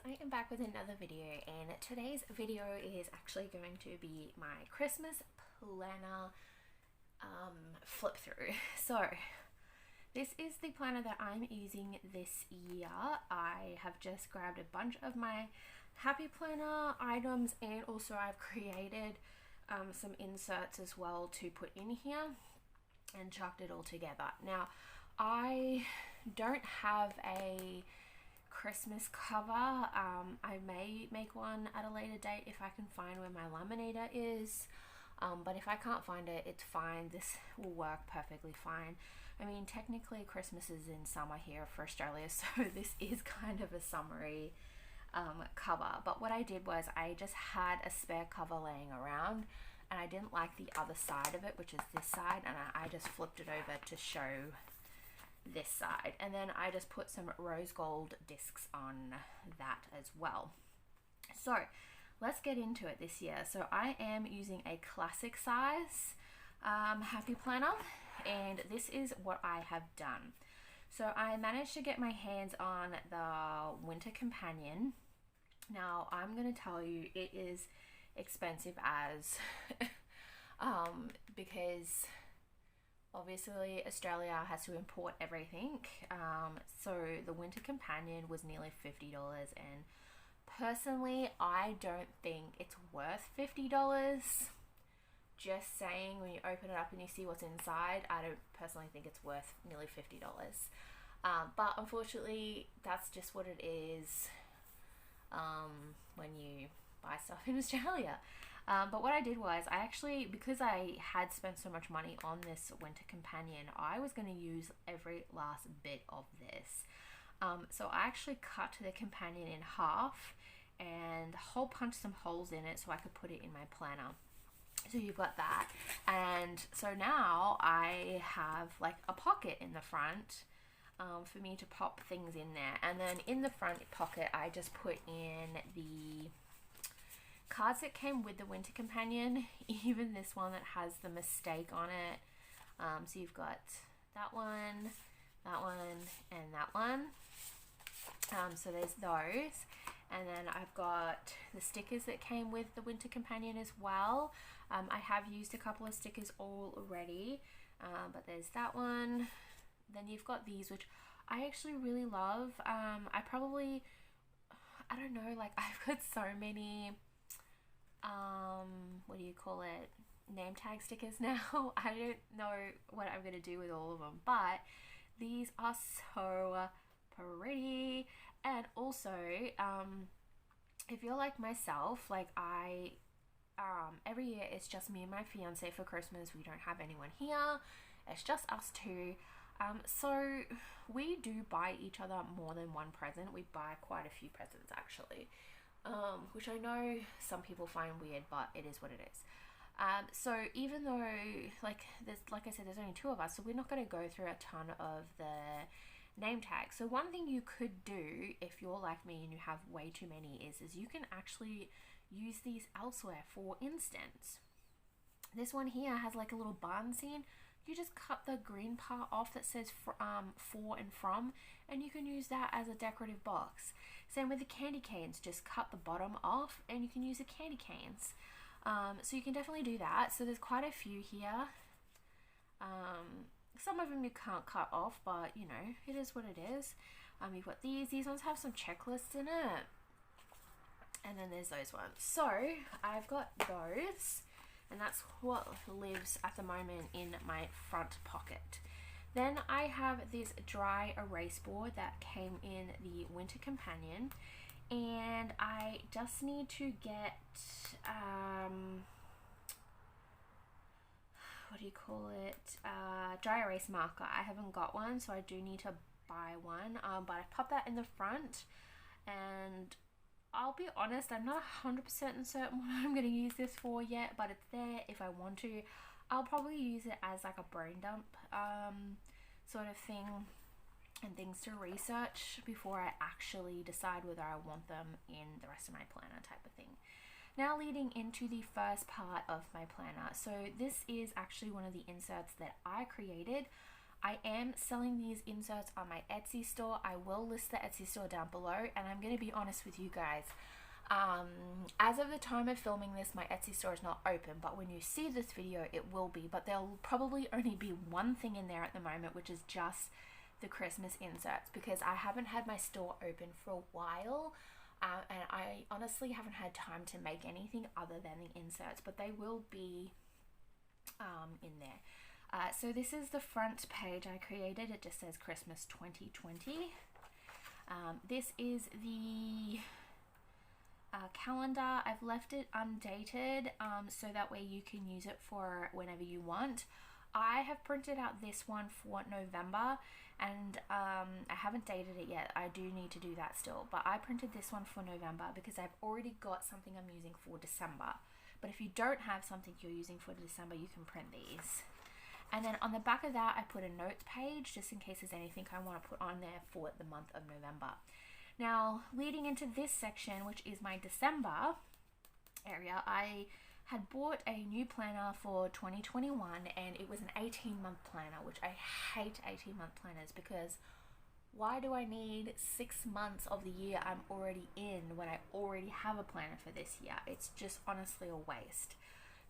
I am back with another video, and today's video is actually going to be my Christmas planner flip through. So this is the planner that I'm using this year. I have just grabbed a bunch of my Happy Planner items, and also I've created some inserts as well to put in here and chucked it all together. Now I don't have a Christmas cover. I may make one at a later date if I can find where my laminator is, but if I can't find it, it's fine. This will work perfectly fine. I mean, technically Christmas is in summer here for Australia, so this is kind of a summery cover. But what I did was I just had a spare cover laying around, and I didn't like the other side of it, which is this side, and I just flipped it over to show this side, and then I just put some rose gold discs on that as well. So let's get into it this year. So I am using a classic size Happy Planner, and this is what I have done. So I managed to get my hands on the Winter Companion. Now I'm going to tell you it is expensive as because obviously Australia has to import everything, so the Winter Companion was nearly $50, and personally I don't think it's worth $50. Just saying, when you open it up and you see what's inside, I don't personally think it's worth nearly $50. But unfortunately that's just what it is when you buy stuff in Australia. But what I did was I actually, because I had spent so much money on this Winter Companion, I was going to use every last bit of this. So I actually cut the companion in half and hole punched some holes in it so I could put it in my planner. So you've got that, and so now I have like a pocket in the front for me to pop things in there, and then in the front pocket I just put in the cards that came with the Winter Companion, even this one that has the mistake on it. So you've got that one, and that one. So there's those, and then I've got the stickers that came with the Winter Companion as well. I have used a couple of stickers already, but there's that one. Then you've got these, which I actually really love. I don't know, like I've got so many what do you call it, name tag stickers now. I don't know what I'm going to do with all of them, but these are so pretty. And also if you're like myself, like I every year it's just me and my fiance for Christmas. We don't have anyone here, it's just us two. So we do buy each other more than one present. We buy quite a few presents actually, which I know some people find weird, but it is what it is. So even though like I said, there's only two of us, so we're not going to go through a ton of the name tags. So one thing you could do if you're like me and you have way too many is you can actually use these elsewhere. For instance, this one here has like a little barn scene. You just cut the green part off that says for and from, and you can use that as a decorative box. Same with the candy canes, just cut the bottom off and you can use the candy canes. So you can definitely do that. So there's quite a few here. Some of them you can't cut off, but you know, it is what it is. You've got these ones have some checklists in it, and then there's those ones. So I've got those, and that's what lives at the moment in my front pocket. Then I have this dry erase board that came in the Winter Companion, and I just need to get what do you call it, dry erase marker. I haven't got one, so I do need to buy one, but I popped that in the front, and I'll be honest, I'm not 100% certain what I'm going to use this for yet, but it's there if I want to. I'll probably use it as like a brain dump sort of thing, and things to research before I actually decide whether I want them in the rest of my planner type of thing. Now leading into the first part of my planner. So this is actually one of the inserts that I created. I am selling these inserts on my Etsy store. I will list the Etsy store down below, and I'm going to be honest with you guys. As of the time of filming this, my Etsy store is not open, but when you see this video, it will be. But there'll probably only be one thing in there at the moment, which is just the Christmas inserts, because I haven't had my store open for a while. And I honestly haven't had time to make anything other than the inserts, but they will be in there. So this is the front page I created. It just says Christmas 2020. This is the calendar. I've left it undated so that way you can use it for whenever you want. I have printed out this one for November, and I haven't dated it yet. I do need to do that still, but I printed this one for November because I've already got something I'm using for December. But if you don't have something you're using for December, you can print these. And then on the back of that, I put a notes page just in case there's anything I want to put on there for the month of November. Now, leading into this section, which is my December area, I had bought a new planner for 2021, and it was an 18-month planner, which I hate 18-month planners, because why do I need 6 months of the year I'm already in when I already have a planner for this year? It's just honestly a waste.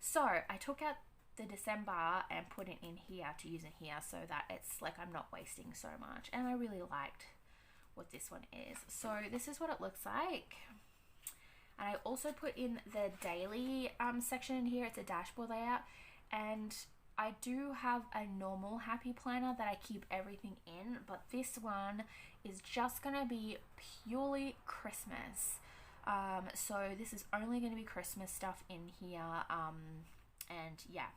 So I took out the December and put it in here to use it here so that it's like I'm not wasting so much, and I really liked what this one is. So this is what it looks like. And I also put in the daily section in here. It's a dashboard layout, and I do have a normal happy planner that I keep everything in, but this one is just gonna be purely Christmas. So this is only gonna be Christmas stuff in here, and yeah.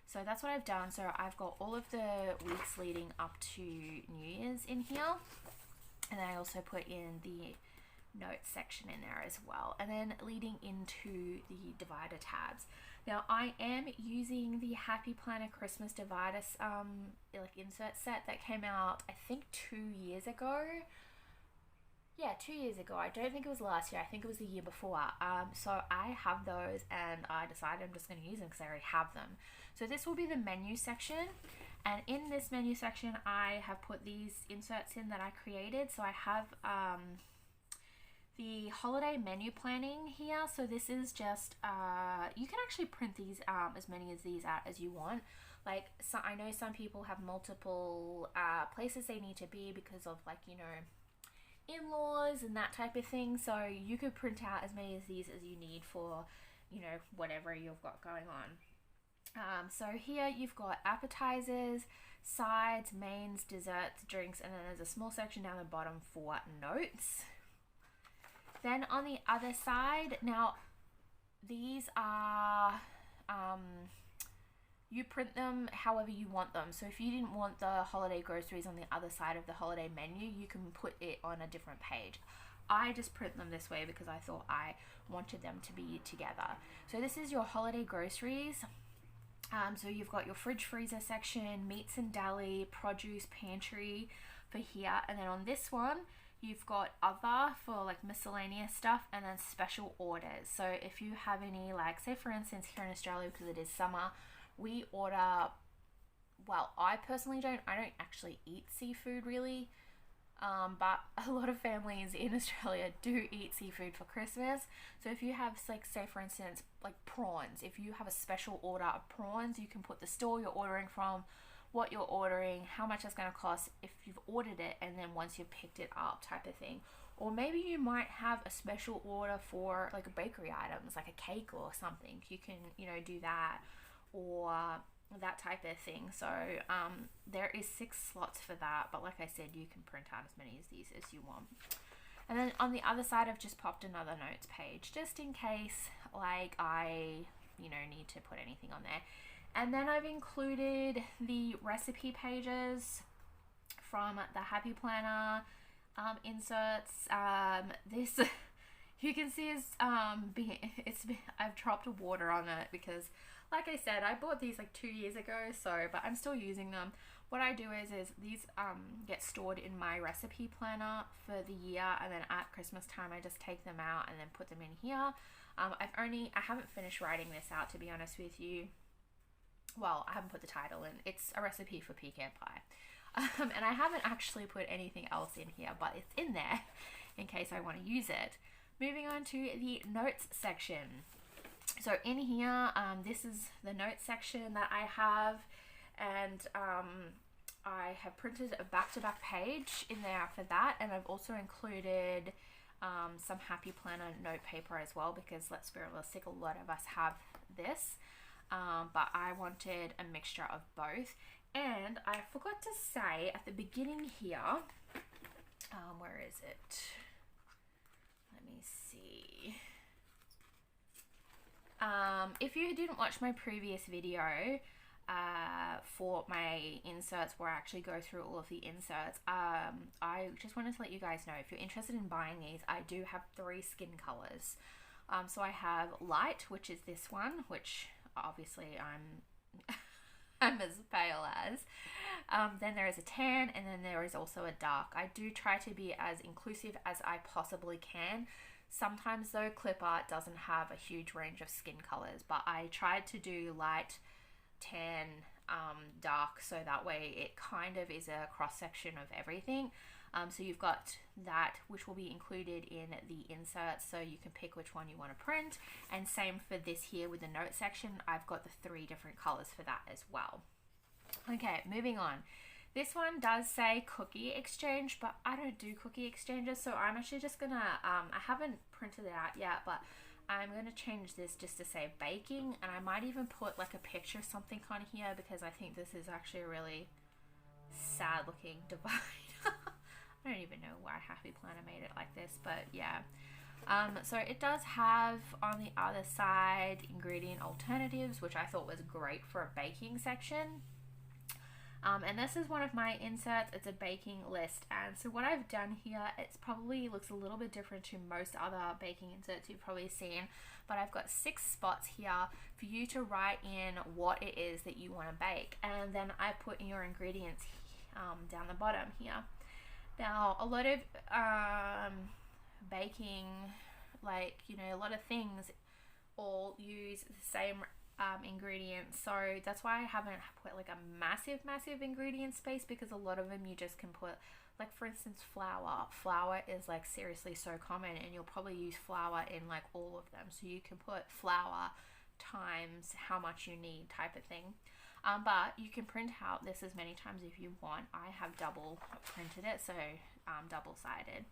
So that's what I've done. So I've got all of the weeks leading up to New Year's in here, and then I also put in the notes section in there as well, and then leading into the divider tabs. Now I am using the Happy Planner Christmas divider like insert set that came out I think 2 years ago. Yeah, 2 years ago. I don't think it was last year. I think it was the year before. So I have those, and I decided I'm just going to use them because I already have them. So this will be the menu section, and in this menu section I have put these inserts in that I created. So I have the holiday menu planning here. So this is just you can actually print these as many of these out as you want. Like, so I know some people have multiple places they need to be because of, like, you know, in-laws and that type of thing. So you could print out as many of these as you need for, you know, whatever you've got going on. So here you've got appetizers, sides, mains, desserts, drinks, and then there's a small section down the bottom for notes. Then on the other side, now these are you print them however you want them. So if you didn't want the holiday groceries on the other side of the holiday menu, you can put it on a different page. I just print them this way because I thought I wanted them to be together. So this is your holiday groceries. So you've got your fridge freezer section, meats and deli, produce, pantry for here. And then on this one, you've got other for like miscellaneous stuff, and then special orders. So if you have any, like, say for instance here in Australia, because it is summer, we order, well, I personally don't actually eat seafood really, but a lot of families in Australia do eat seafood for Christmas. So if you have, like, say for instance, like prawns, if you have a special order of prawns, you can put the store you're ordering from, what you're ordering, how much it's going to cost if you've ordered it, and then once you've picked it up type of thing. Or maybe you might have a special order for like a bakery items, like a cake or something. You can, you know, do that, or that type of thing. So there is 6 slots for that, but like I said, you can print out as many of these as you want. And then on the other side, I've just popped another notes page just in case, like, I, you know, need to put anything on there. And then I've included the recipe pages from the Happy Planner inserts. This you can see is I've dropped water on it because, like I said, I bought these like 2 years ago, so, but I'm still using them. What I do is these get stored in my recipe planner for the year, and then at Christmas time I just take them out and then put them in here. I haven't finished writing this out, to be honest with you. Well, I haven't put the title in. It's a recipe for pecan pie. And I haven't actually put anything else in here, but it's in there in case I want to use it. Moving on to the notes section. So in here, this is the notes section that I have, and I have printed a back-to-back page in there for that, and I've also included some Happy Planner note paper as well, because let's be realistic, a lot of us have this, but I wanted a mixture of both. And I forgot to say at the beginning here, where is it? Let me see. If you didn't watch my previous video for my inserts, where I actually go through all of the inserts, I just wanted to let you guys know, if you're interested in buying these, I do have 3 skin colors. So I have light, which is this one, which obviously I'm as pale as. Then there is a tan, and then there is also a dark. I do try to be as inclusive as I possibly can. Sometimes though, clip art doesn't have a huge range of skin colors, but I tried to do light, tan, dark, so that way it kind of is a cross section of everything. So you've got that, which will be included in the insert, so you can pick which one you want to print. And same for this here with the note section, I've got the 3 different colors for that as well. Okay, moving on. This one does say cookie exchange, but I don't do cookie exchanges, so I'm actually just gonna, I haven't printed it out yet, but I'm gonna change this just to say baking, and I might even put like a picture of something on here, because I think this is actually a really sad looking divide. I don't even know why Happy Planner made it like this, but yeah. So it does have on the other side ingredient alternatives, which I thought was great for a baking section. And this is one of my inserts. It's a baking list, and so what I've done here, it's probably looks a little bit different to most other baking inserts you've probably seen, but I've got 6 spots here for you to write in what it is that you want to bake, and then I put in your ingredients down the bottom here. Now, a lot of baking, like, you know, a lot of things all use the same ingredients, so that's why I haven't put like a massive ingredient space, because a lot of them you just can put, like for instance flour is like seriously so common, and you'll probably use flour in like all of them, so you can put flour times how much you need type of thing. But you can print out this as many times if you want. I have double printed it, so double-sided.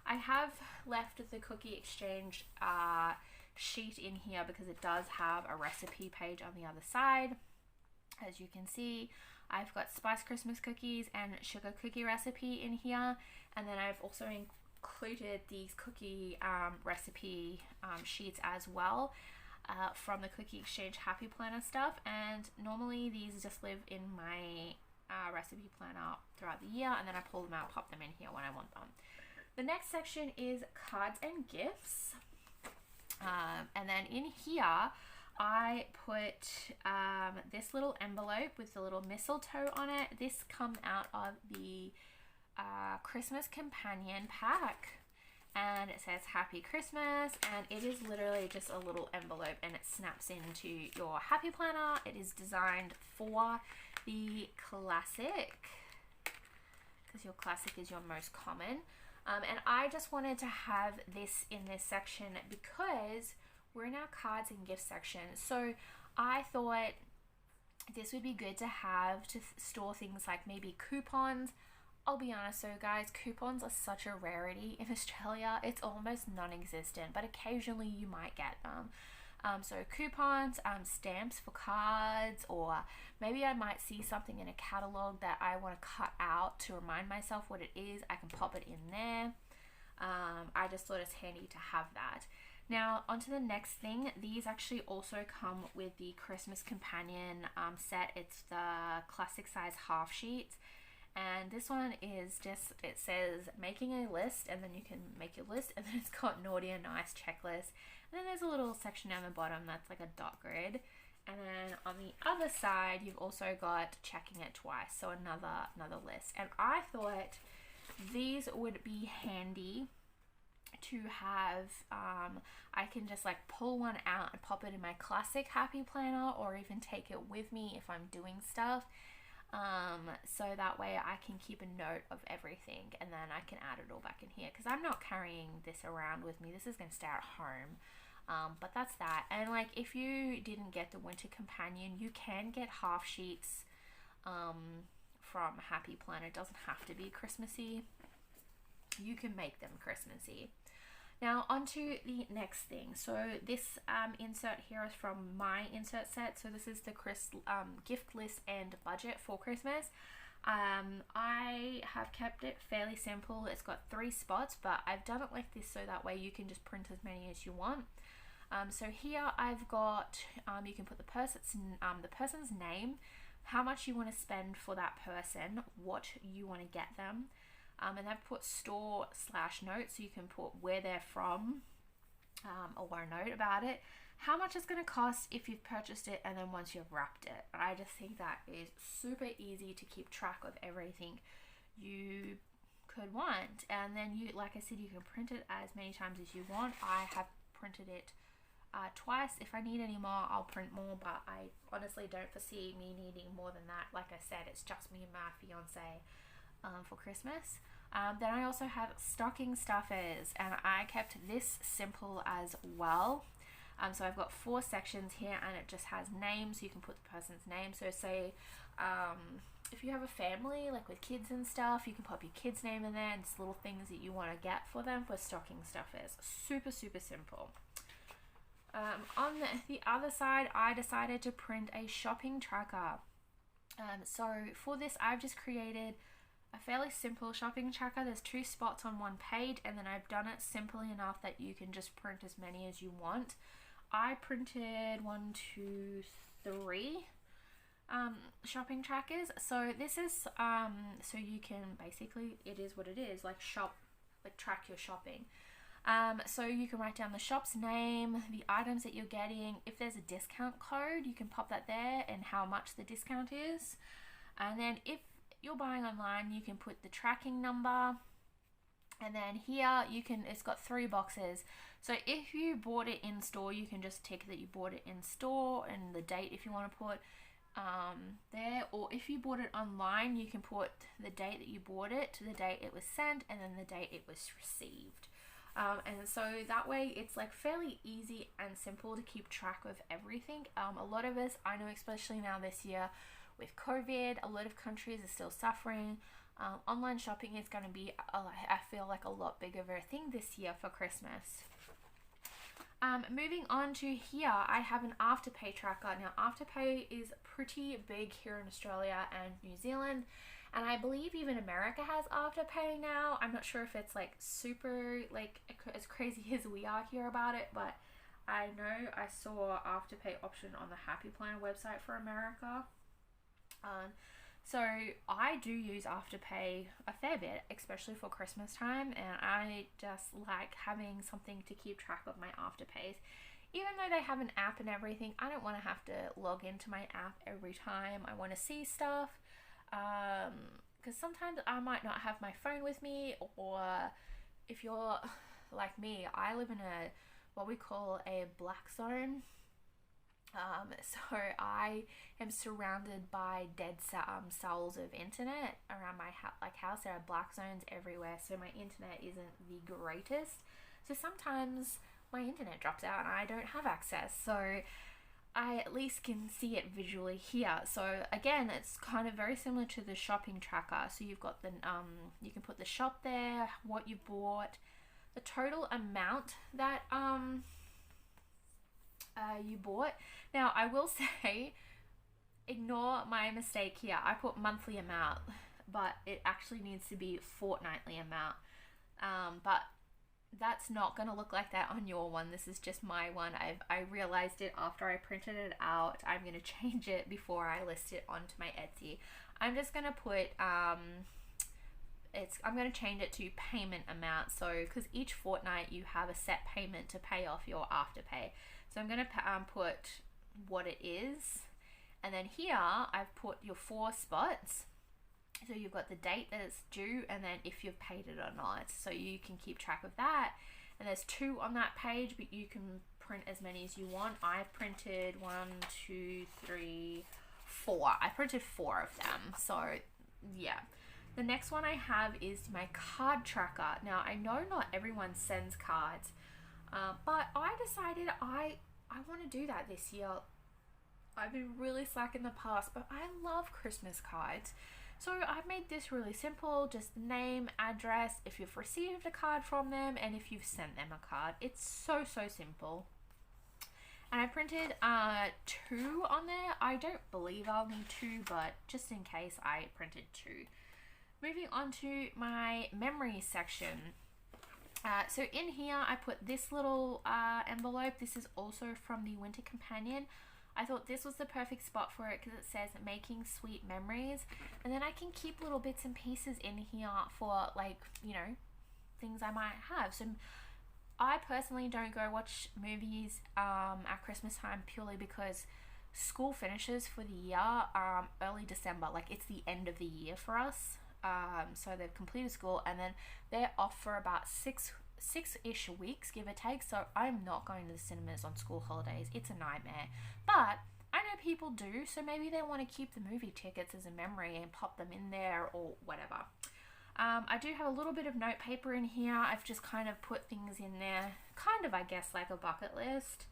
I have left the cookie exchange sheet in here because it does have a recipe page on the other side. As you can see, I've got Spice Christmas cookies and sugar cookie recipe in here, and then I've also included these cookie recipe sheets as well from the Cookie Exchange Happy Planner stuff, and normally these just live in my recipe planner throughout the year, and then I pull them out, pop them in here when I want them. The next section is cards and gifts. And then in here, I put this little envelope with the little mistletoe on it. This comes out of the Christmas Companion pack. And it says Happy Christmas, and it is literally just a little envelope, and it snaps into your Happy Planner. It is designed for the classic, because your classic is your most common. And I just wanted to have this in this section because we're in our cards and gifts section. So I thought this would be good to have to store things like maybe coupons. I'll be honest though, guys, coupons are such a rarity in Australia. It's almost non-existent, but occasionally you might get them. So coupons, stamps for cards, or maybe I might see something in a catalog that I want to cut out to remind myself what it is. I can pop it in there. I just thought it's handy to have that. Now, onto the next thing. These actually also come with the Christmas Companion set. It's the classic size half sheets. And this one is just, it says making a list, and then you can make your list, and then it's got naughty and nice checklist. And then there's a little section down the bottom that's like a dot grid. And then on the other side, you've also got checking it twice, so another list. And I thought these would be handy to have. I can just like pull one out and pop it in my classic Happy Planner, or even take it with me if I'm doing stuff. So that way I can keep a note of everything and then I can add it all back in here, because I'm not carrying this around with me. This is going to stay at home. But that's that. And like, if you didn't get the winter companion, you can get half sheets from Happy Planner. It doesn't have to be Christmassy. You can make them Christmassy. Now on to the next thing. So this insert here is from my insert set. So this is the gift list and budget for Christmas. I have kept it fairly simple. It's got 3 spots, but I've done it like this so that way you can just print as many as you want. So here I've got, you can put the person's name, how much you want to spend for that person, what you want to get them, and I've put store/note, so you can put where they're from, or a note about it, how much it's going to cost if you've purchased it, and then once you've wrapped it. I just think that is super easy to keep track of everything you could want. And then you, like I said, you can print it as many times as you want. I have printed it twice. If I need any more, I'll print more, but I honestly don't foresee me needing more than that. Like I said, it's just me and my fiance for Christmas. Then I also have stocking stuffers, and I kept this simple as well. So I've got 4 sections here, and it just has names, so you can put the person's name. So say if you have a family like with kids and stuff, you can pop your kid's name in there, and just little things that you want to get for them for stocking stuffers. Super simple. On the other side, I decided to print a shopping tracker. So for this, I've just created a fairly simple shopping tracker. There's 2 spots on one page, and then I've done it simply enough that you can just print as many as you want. I printed 1, 2, 3 shopping trackers. So this is so you can basically, it is what it is, like track your shopping. So you can write down the shop's name, the items that you're getting. If there's a discount code, you can pop that there and how much the discount is. And then if you're buying online, you can put the tracking number. And then here it's got 3 boxes. So if you bought it in store, you can just tick that you bought it in store and the date if you want to put there. Or if you bought it online, you can put the date that you bought it, the date it was sent, and then the date it was received. And so that way it's like fairly easy and simple to keep track of everything. A lot of us, I know especially now this year with COVID, a lot of countries are still suffering. Online shopping is going to be, I feel like, a lot bigger of a thing this year for Christmas. Moving on to here, I have an Afterpay tracker. Now Afterpay is pretty big here in Australia and New Zealand. And I believe even America has Afterpay now. I'm not sure if it's like super like as crazy as we are here about it, but I know I saw Afterpay option on the Happy Planner website for America. So I do use Afterpay a fair bit, especially for Christmas time, and I just like having something to keep track of my Afterpays. Even though they have an app and everything, I don't want to have to log into my app every time I want to see stuff. Because sometimes I might not have my phone with me, or if you're like me, I live in what we call a black zone. So I am surrounded by dead cells of internet around my house. There are black zones everywhere, so my internet isn't the greatest. So sometimes my internet drops out and I don't have access. So I at least can see it visually here. So again, it's kind of very similar to the shopping tracker. So you've got the you can put the shop there, what you bought, the total amount that you bought. Now I will say, ignore my mistake here. I put monthly amount, but it actually needs to be fortnightly amount. But that's not going to look like that on your one. This is just my one. I realized it after I printed it out. I'm going to change it before I list it onto my Etsy. I'm just going to put I'm going to change it to payment amount. So because each fortnight you have a set payment to pay off your Afterpay. So I'm going to put what it is, and then here I've put your 4 spots. So you've got the date that it's due, and then if you've paid it or not, so you can keep track of that. And there's 2 on that page, but you can print as many as you want. I've printed 1, 2, 3, 4. I printed 4 of them. So, yeah. The next one I have is my card tracker. Now, I know not everyone sends cards, but I decided I want to do that this year. I've been really slack in the past, but I love Christmas cards. So I've made this really simple, just name, address, if you've received a card from them, and if you've sent them a card. It's so simple. And I printed 2 on there. I don't believe I'll need 2, but just in case, I printed 2. Moving on to my memory section. So in here, I put this little envelope. This is also from the Winter Companion. I thought this was the perfect spot for it because it says making sweet memories. And then I can keep little bits and pieces in here for, like, you know, things I might have. So I personally don't go watch movies at Christmas time purely because school finishes for the year early December. Like, it's the end of the year for us. So they've completed school and then they're off for about six-ish weeks, give or take. So I'm not going to the cinemas on school holidays. It's a nightmare. But I know people do, so maybe they want to keep the movie tickets as a memory and pop them in there or whatever. I do have a little bit of note paper in here. I've just kind of put things in there, kind of, I guess, like a bucket list.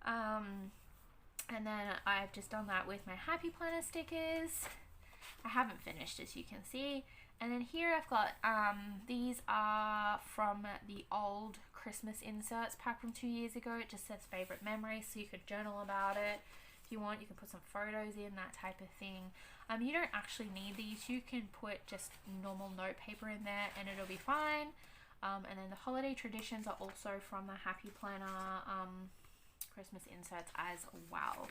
And then I've just done that with my Happy Planner stickers. I haven't finished, as you can see. And then here I've got, these are from the old Christmas inserts pack from 2 years ago. It just says favorite memories, so you could journal about it. If you want, you can put some photos in, that type of thing. You don't actually need these. You can put just normal note paper in there and it'll be fine. And then the holiday traditions are also from the Happy Planner Christmas inserts as well.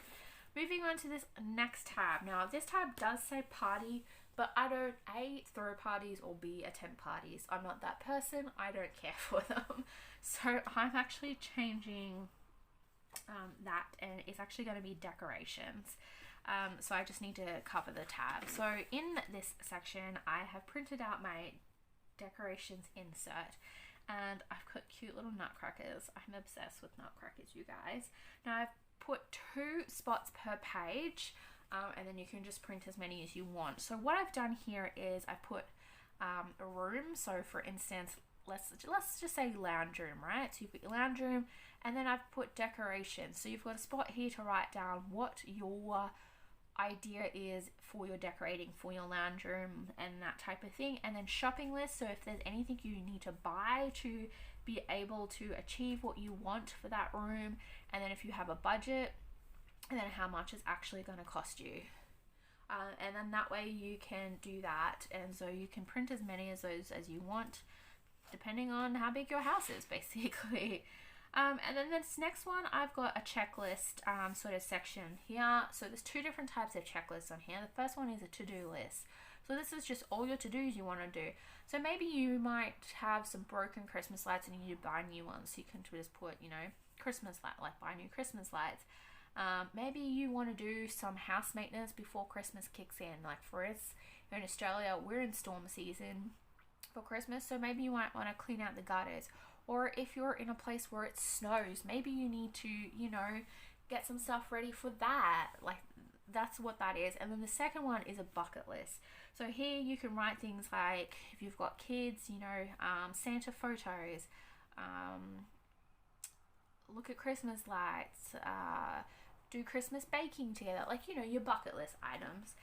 Moving on to this next tab. Now, this tab does say party, but I don't A, throw parties, or B, attend parties. I'm not that person. I don't care for them. So I'm actually changing that, and it's actually going to be decorations. So I just need to cover the tab. So in this section, I have printed out my decorations insert, and I've got cute little nutcrackers. I'm obsessed with nutcrackers, you guys. Now I've put 2 spots per page, and then you can just print as many as you want. So what I've done here is I put a room. So for instance, let's just say lounge room, right? So you've got your lounge room, and then I've put decorations. So you've got a spot here to write down what your idea is for your decorating for your lounge room and that type of thing. And then shopping list, so if there's anything you need to buy to be able to achieve what you want for that room, and then if you have a budget, and then how much it's actually going to cost you. And then that way you can do that, and so you can print as many of those as you want depending on how big your house is, basically. And then this next one, I've got a checklist sort of section here. So there's 2 different types of checklists on here. The first one is a to-do list. So this is just all your to-dos you want to do. So maybe you might have some broken Christmas lights and you need to buy new ones. So you can just put, you know, Christmas light, like buy new Christmas lights. Maybe you want to do some house maintenance before Christmas kicks in. Like for us, in Australia, we're in storm season for Christmas. So maybe you might want to clean out the gutters. Or if you're in a place where it snows, maybe you need to, you know, get some stuff ready for that. Like, that's what that is. And then the second one is a bucket list. So here you can write things like, if you've got kids, you know, Santa photos, look at Christmas lights, do Christmas baking together, like, you know, your bucket list items.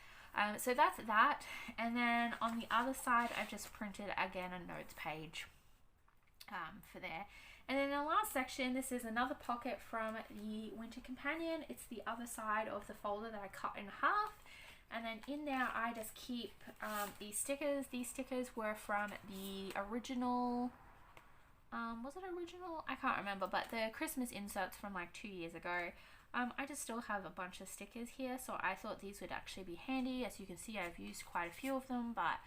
So that's that. And then on the other side, I've just printed, again, a notes page. For there. And then the last section, this is another pocket from the Winter Companion. It's the other side of the folder that I cut in half. And then in there, I just keep these stickers. These stickers were from the original, was it original? I can't remember, but the Christmas inserts from like 2 years ago. I just still have a bunch of stickers here, so I thought these would actually be handy. As you can see, I've used quite a few of them, but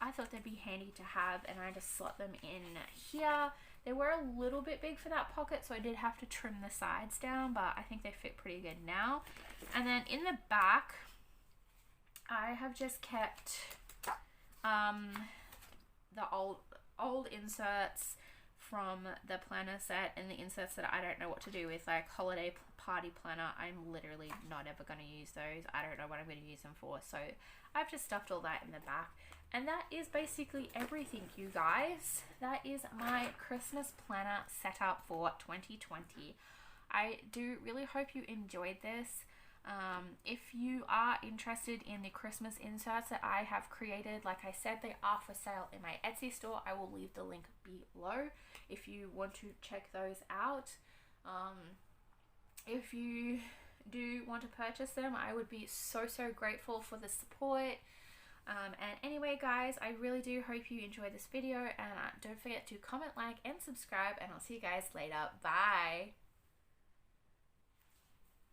I thought they'd be handy to have, and I just slot them in here. They were a little bit big for that pocket, so I did have to trim the sides down, but I think they fit pretty good now. And then in the back, I have just kept the old inserts from the planner set and the inserts that I don't know what to do with, like holiday party planner. I'm literally not ever going to use those. I don't know what I'm going to use them for. So I've just stuffed all that in the back. And that is basically everything, you guys. That is my Christmas planner setup for 2020. I do really hope you enjoyed this. If you are interested in the Christmas inserts that I have created, like I said, they are for sale in my Etsy store. I will leave the link below if you want to check those out. If you do want to purchase them, I would be so grateful for the support. And anyway, guys, I really do hope you enjoyed this video, and don't forget to comment, like, and subscribe, and I'll see you guys later. Bye.